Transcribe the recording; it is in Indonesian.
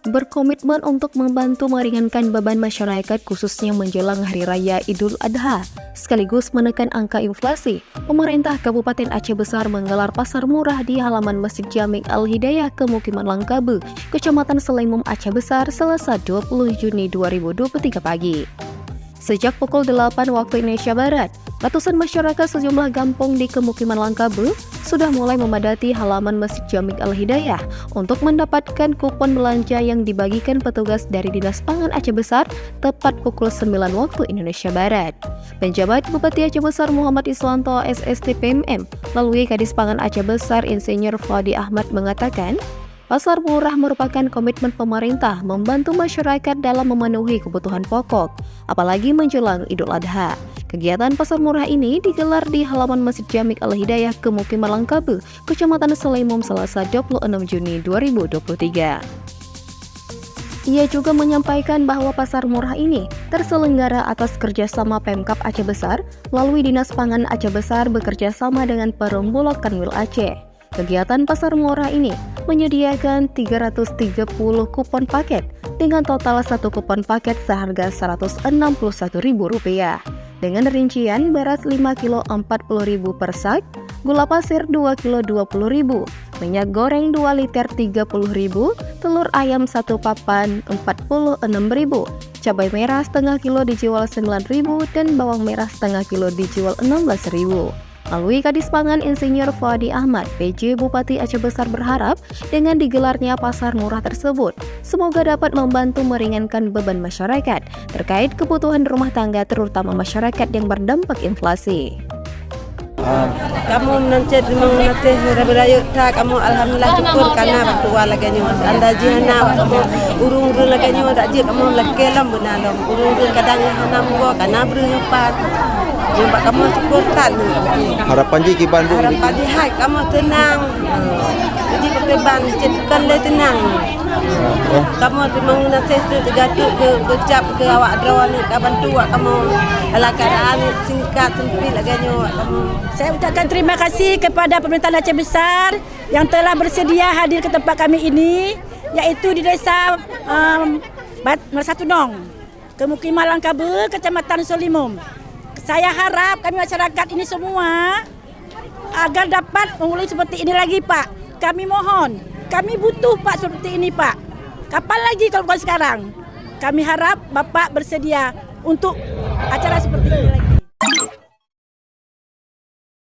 berkomitmen untuk membantu meringankan beban masyarakat khususnya menjelang Hari Raya Idul Adha, sekaligus menekan angka inflasi. Pemerintah Kabupaten Aceh Besar menggelar pasar murah di halaman Masjid Jami' Al-Hidayah Kemukiman Langkabe, Kecamatan Selimum, Aceh Besar, Selasa 20 Juni 2023 pagi. Sejak pukul 8 waktu Indonesia Barat, ratusan masyarakat sejumlah kampung di Kemukiman Langkabe sudah mulai memadati halaman Masjid Jami' Al-Hidayah untuk mendapatkan kupon belanja yang dibagikan petugas dari Dinas Pangan Aceh Besar tepat pukul 9 waktu Indonesia Barat. Penjabat Bupati Aceh Besar Muhammad Iswanto SSTPMM melalui Kadis Pangan Aceh Besar Insinyur Fadi Ahmad mengatakan, pasar murah merupakan komitmen pemerintah membantu masyarakat dalam memenuhi kebutuhan pokok, apalagi menjelang Idul Adha. Kegiatan pasar murah ini digelar di halaman Masjid Jami' Al-Hidayah Kemukiman Langkabe, Kecamatan Selimum, Selasa 26 Juni 2023. Ia juga menyampaikan bahwa pasar murah ini terselenggara atas kerjasama Pemkab Aceh Besar melalui Dinas Pangan Aceh Besar bekerja sama dengan Perum Bulog Kanwil Aceh. Kegiatan pasar murah ini menyediakan 330 kupon paket dengan total satu kupon paket seharga Rp161.000 dengan rincian beras 5 kilo Rp40.000 per sak, gula pasir 2 kilo Rp20.000, minyak goreng 2 liter Rp30.000, telur ayam 1 papan Rp46.000, cabai merah setengah kilo dijual Rp9.000 dan bawang merah setengah kilo dijual Rp16.000. Melalui Kadis Pangan Insinyur Fadi Ahmad, PJ Bupati Aceh Besar berharap dengan digelarnya pasar murah tersebut, semoga dapat membantu meringankan beban masyarakat terkait kebutuhan rumah tangga terutama masyarakat yang berdampak inflasi. Kamu nanti rabi-rabi tak kamu alhamdulillah syukur karena bertua laganya anda jihana kamu urung-urung laganya tak je kamu lakelam benalom urung-urung kadang hanam gua karena berempat jumpa kamu syukur tak harapan ji Bandung harapan di hai kamu tenang jadi pekeban cetukan le tenang kamu memang nanti tergaduh ke gocap ke awak drawan ke bantu kamu ala keadaan singkat sempit laganya kamu. Saya ucapkan terima kasih kepada pemerintah Aceh Besar yang telah bersedia hadir ke tempat kami ini, yaitu di Desa Mersatu Nong, Kemukiman Langkabe, Kecamatan Selimum. Saya harap kami masyarakat ini semua agar dapat mengulangi seperti ini lagi, Pak. Kami mohon, kami butuh Pak seperti ini, Pak. Kapan lagi kalau bukan sekarang? Kami harap Bapak bersedia untuk acara seperti ini lagi.